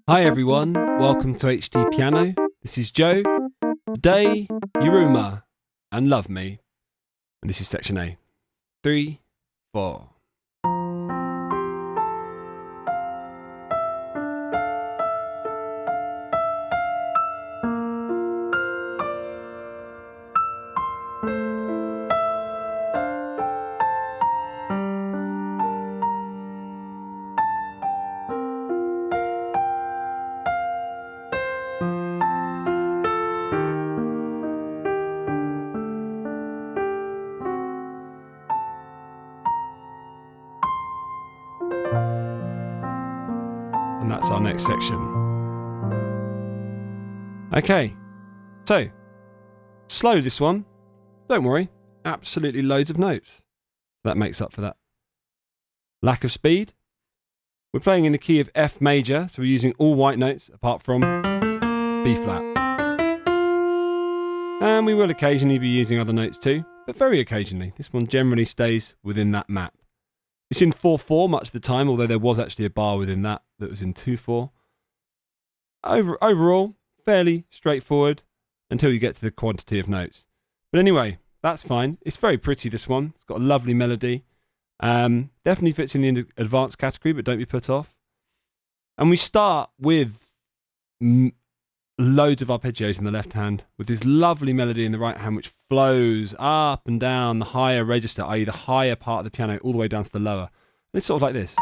Hi everyone, welcome to HDpiano. This is Joe. Today, Yiruma and Love Me. And this is section A. 3, 4. And that's our next section. Okay, so slow this one. Don't worry, absolutely loads of notes. That makes up for that lack of speed. We're playing in the key of F major, so we're using all white notes apart from B flat. And we will occasionally be using other notes too, but very occasionally. This one generally stays within that map. It's in 4/4 much of the time, although there was actually a bar within that was in 2/4. Overall, fairly straightforward until you get to the quantity of notes. But anyway, that's fine. It's very pretty, this one. It's got a lovely melody. Definitely fits in the advanced category, but don't be put off. And we start with loads of arpeggios in the left hand, with this lovely melody in the right hand, which flows up and down the higher register, i.e. the higher part of the piano, all the way down to the lower. And it's sort of like this.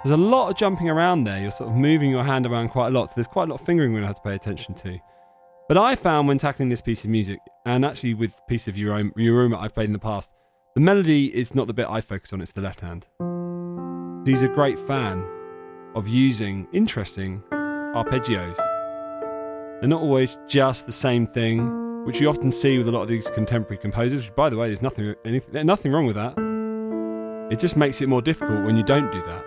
There's a lot of jumping around there. You're sort of moving your hand around quite a lot, so there's quite a lot of fingering we're going to have to pay attention to. But I found when tackling this piece of music, and actually with a piece of Yiruma I've played in the past, the melody is not the bit I focus on, it's the left hand. He's a great fan of using interesting arpeggios. They're not always just the same thing, which you often see with a lot of these contemporary composers, which, by the way, there's nothing wrong with that. It just makes it more difficult when you don't do that.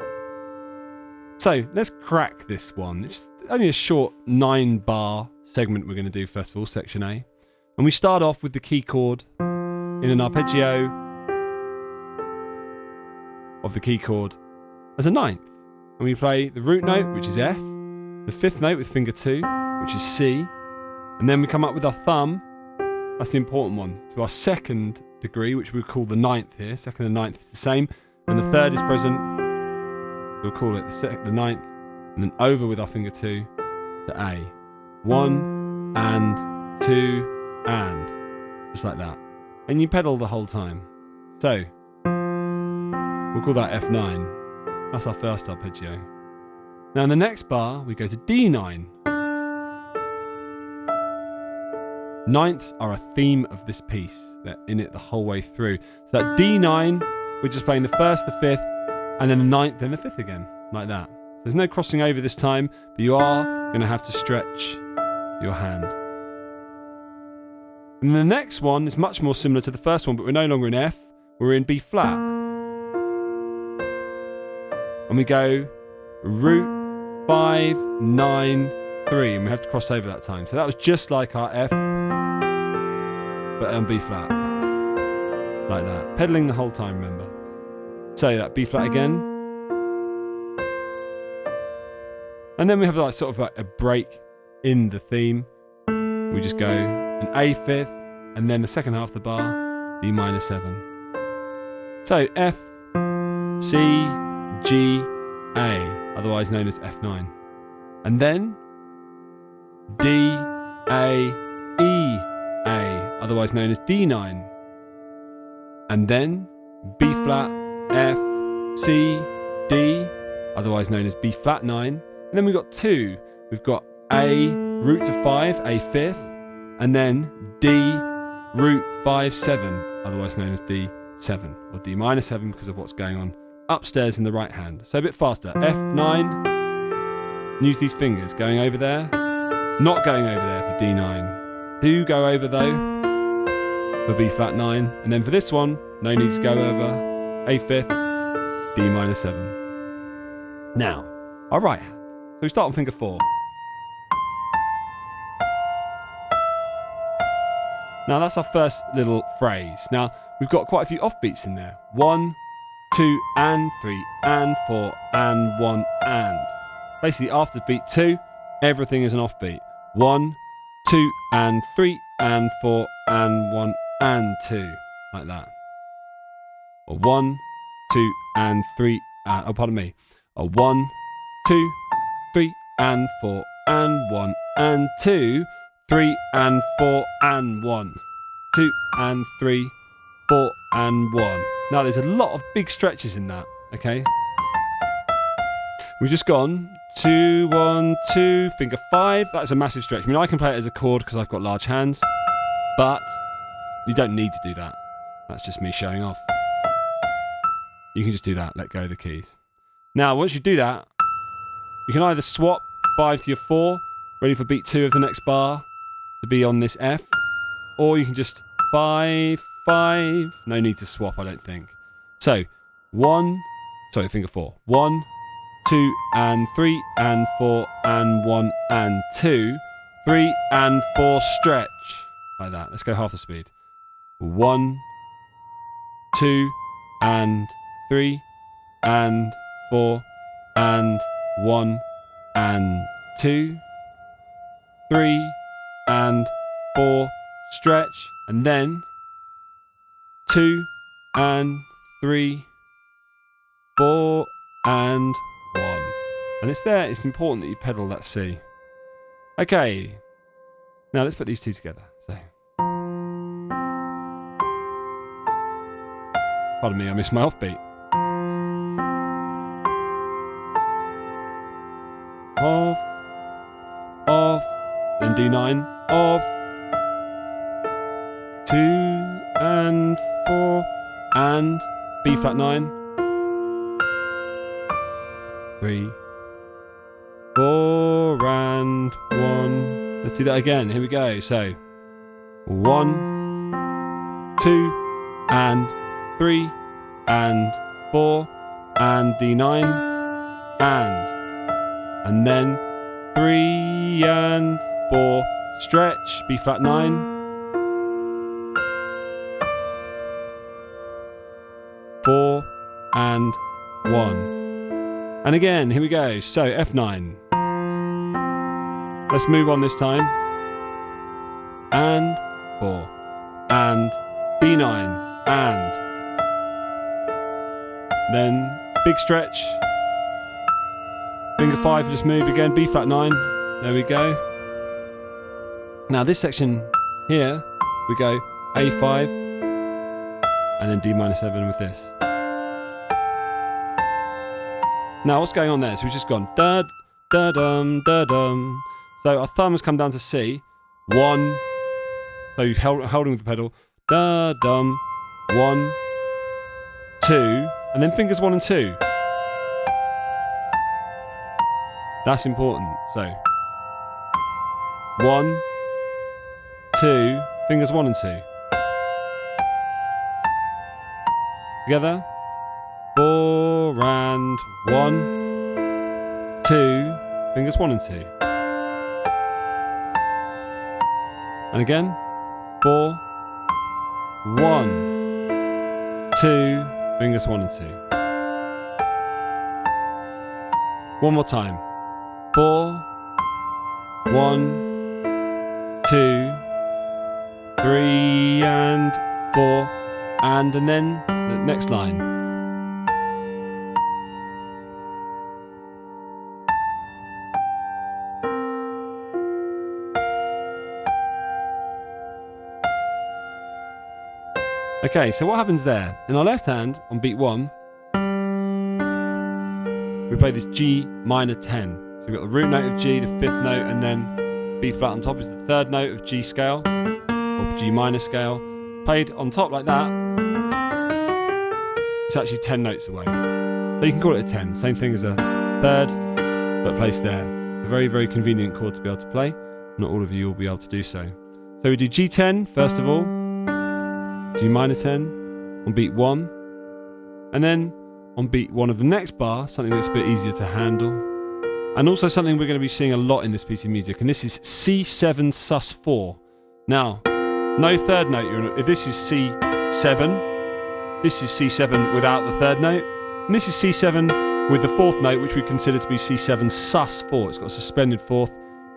So let's crack this one. It's only a short 9-bar segment we're going to do first of all, section A. And we start off with the key chord in an arpeggio of the key chord as a ninth. And we play the root note, which is F, the fifth note with finger 2, which is C, and then we come up with our thumb, that's the important one, to our second degree, which we'll call the ninth here. Second and ninth is the same, and the third is present. We'll call it the ninth, and then over with our finger 2 to A. 1 and 2 and, just like that. And you pedal the whole time. So, we'll call that F9. That's our first arpeggio. Now in the next bar, we go to D9. Ninths are a theme of this piece. They're in it the whole way through. So that D9, we're just playing the first, the fifth, and then the ninth, then the fifth again, like that. There's no crossing over this time, but you are going to have to stretch your hand. And the next one is much more similar to the first one, but we're no longer in F, we're in B flat. And we go root 5, 9, 3, and we have to cross over that time. So that was just like our F, but on B flat, like that. Pedaling the whole time, remember. So that B flat again. And then we have like sort of like a break in the theme. We just go an A fifth, and then the second half of the bar, D minor 7. So F, C, G, A, otherwise known as F9. And then D, A, E, A, otherwise known as D9. And then B flat, F, C, D, otherwise known as B flat 9. And then we've got 2. We've got A, root to 5, A fifth, and then D, root 5, 7, otherwise known as D7, or D minor 7 because of what's going on upstairs in the right hand. So a bit faster. F9, use these fingers, going over there, not going over there for D9. Do go over though, for B flat 9, and then for this one, no need to go over, A fifth, D minor 7. Now, our right hand. So we start on finger 4. Now that's our first little phrase. Now we've got quite a few offbeats in there. 1, 2, and 3, and 4, and 1, and. Basically after beat 2, everything is an offbeat. 1, 2, and 3, and 4, and 1, and 2. Like that. Or 1, 2, and 3, and, oh pardon me. A 1, 2, 3, and 4, and 1, and 2, 3, and 4, and 1. 2, and 3, 4, and 1. Now there's a lot of big stretches in that, okay? We've just gone 2, 1, 2, finger 5. That's a massive stretch. I mean, I can play it as a chord because I've got large hands, but you don't need to do that. That's just me showing off. You can just do that, let go of the keys. Now, once you do that, you can either swap 5 to your 4, ready for beat 2 of the next bar to be on this F, or you can just 5, 5. No need to swap, I don't think. So, finger 4. 1, 2, and 3, and 4, and 1, and 2, 3, and 4, stretch. Like that. Let's go half the speed. 1, 2, and 3, and 4, and 1, and 2, 3, and 4, stretch, and then 2, and 3, 4, and 1. And it's there, it's important that you pedal that C. Okay, now let's put these two together. So, pardon me, I missed my offbeat. Off, off, then D9, off, 2, and 4, and B flat 9, 3, 4, and 1. Let's do that again. Here we go. So 1, 2, and 3, and 4, and D9, and then 3, and 4, stretch, B flat 9, 4, and 1. And again, here we go. So F9. Let's move on this time. And 4. And B9. And then big stretch. Finger 5, just move again. B flat 9. There we go. Now this section here, we go A5. And then D minor 7 with this. Now what's going on there? So we've just gone da da dum da dum. So our thumb has come down to C. 1. So you're holding with the pedal. Da dum. 1, 2, and then fingers 1 and 2. That's important. So 1, 2, fingers 1 and 2. Together. 4 and 1, 2, fingers 1 and 2. And again, 4, 1, 2, fingers 1 and 2. One more time. 4, 1, 2, 3, and 4, and then the next line. Okay, so what happens there? In our left hand, on beat 1, we play this G minor 10. So we've got the root note of G, the 5th note, and then B flat on top is the 3rd note of G scale, or G minor scale. Played on top like that, it's actually 10 notes away. So you can call it a 10, same thing as a 3rd, but placed there. It's a very, very convenient chord to be able to play. Not all of you will be able to do so. So we do G10, first of all, G minor 10 on beat 1, and then on beat 1 of the next bar, something that's a bit easier to handle, and also something we're going to be seeing a lot in this piece of music, and this is C7 sus4. Now, No third note. If this is C7, this is C7 without the third note. And this is C7 with the fourth note, which we consider to be C7 sus4. It's got a suspended fourth.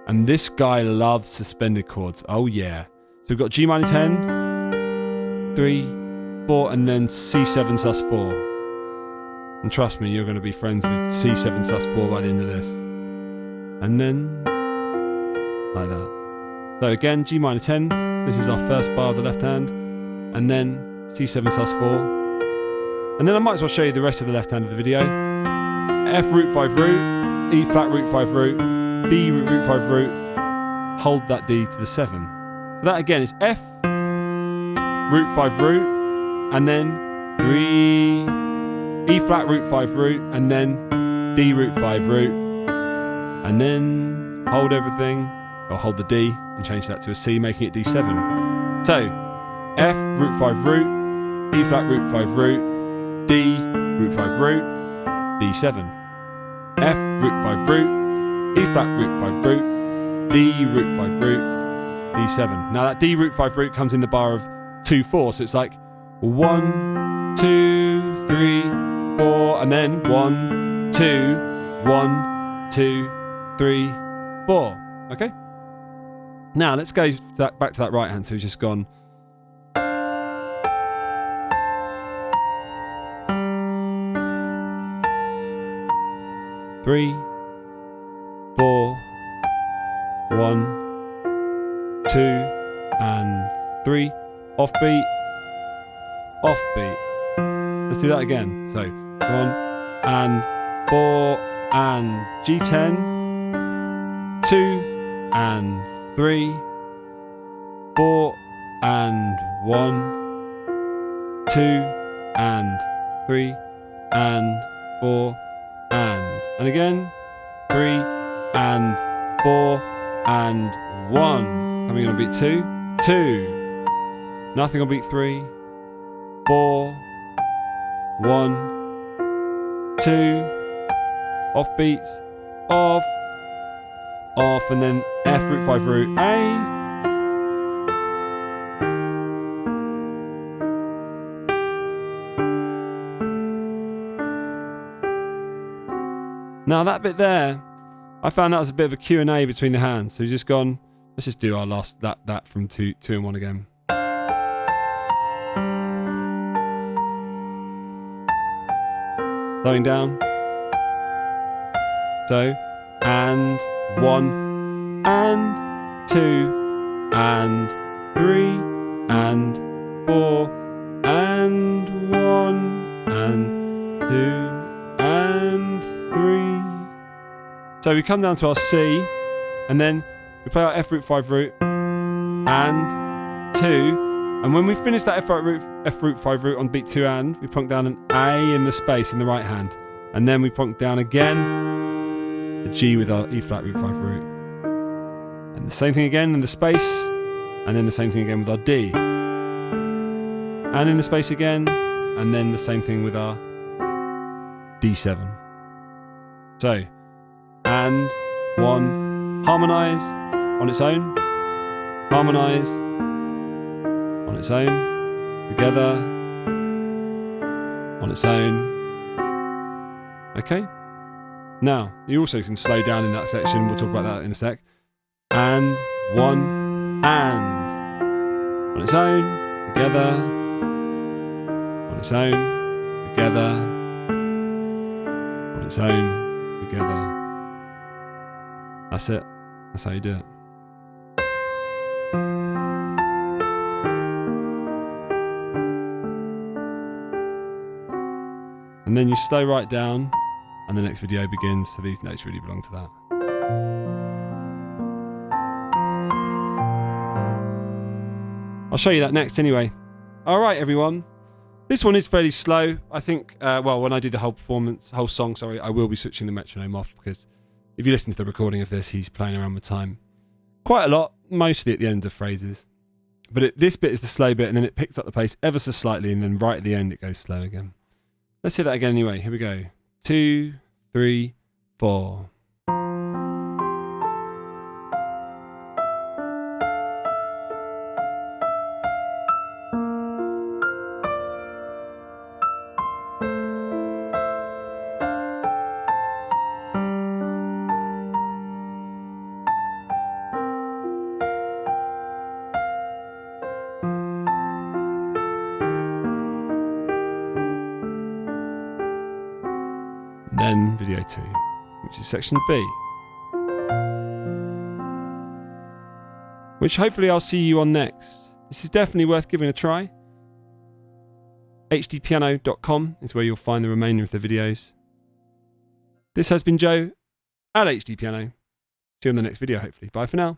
And this guy loves suspended chords. Oh, yeah. So we've got G minor 10, 3, 4, and then C7 sus4. And trust me, you're going to be friends with C7 sus4 by the end of this. And then, like that. So again, G minor 10. This is our first bar of the left hand. And then C7 sus4. And then I might as well show you the rest of the left hand of the video. F root 5 root, E flat root 5 root, D root 5 root, hold that D to the 7. So that again is F root 5 root, and then 3, E flat root 5 root, and then D root 5 root, and then hold everything, or hold the D and change that to a C, making it D7. So F root 5 root, E flat root 5 root, D root 5 root, D7. F root 5 root, E flat root 5 root, D root 5 root, D7. Now that D root 5 root comes in the bar of 2/4, so it's like 1, 2, 3, 4, and then 1, 2, 1, 2, 3, 4. Okay? Now let's go back to that right hand. So we've just gone. Three, 4, 1, 2, and 3. Offbeat, offbeat. Let's do that again. So 1 and 4 and G10, 2 and 3, 4 and 1, 2 and 3 and 4 and again 3 and 4 and 1. Coming on beat 2, 2. Nothing on beat 3, 4, 1, 2. Off beats, off, off, and then F root 5 root A. Now that bit there, I found that was a bit of a Q&A between the hands. So we've just gone, let's just do our last, that from 2 and 1 again. Slowing down. So, and 1, and 2, and 3, and 4, and 1, and 2, and 3. So we come down to our C, and then we play our F root 5 root, and 2, and when we finish that F root 5 root on beat 2 and, we plonk down an A in the space in the right hand, and then we plonk down again the G with our E flat root 5 root, and the same thing again in the space, and then the same thing again with our D, and in the space again, and then the same thing with our D7. So, and 1, harmonise on its own, harmonise on its own, together on its own. Okay? Now, you also can slow down in that section, we'll talk about that in a sec. And 1, and on its own, together, on its own, together, on its own, together. That's it. That's how you do it. And then you slow right down, and the next video begins, so these notes really belong to that. I'll show you that next anyway. Alright everyone, this one is fairly slow. I think, well, when I do the whole song, I will be switching the metronome off, because if you listen to the recording of this, he's playing around with time quite a lot, mostly at the end of phrases. But this bit is the slow bit, and then it picks up the pace ever so slightly, and then right at the end it goes slow again. Let's hear that again anyway. Here we go. 2, 3, 4. to, which is section B. Which hopefully I'll see you on next. This is definitely worth giving a try. HDpiano.com is where you'll find the remainder of the videos. This has been Joe at HDpiano. See you on the next video, hopefully. Bye for now.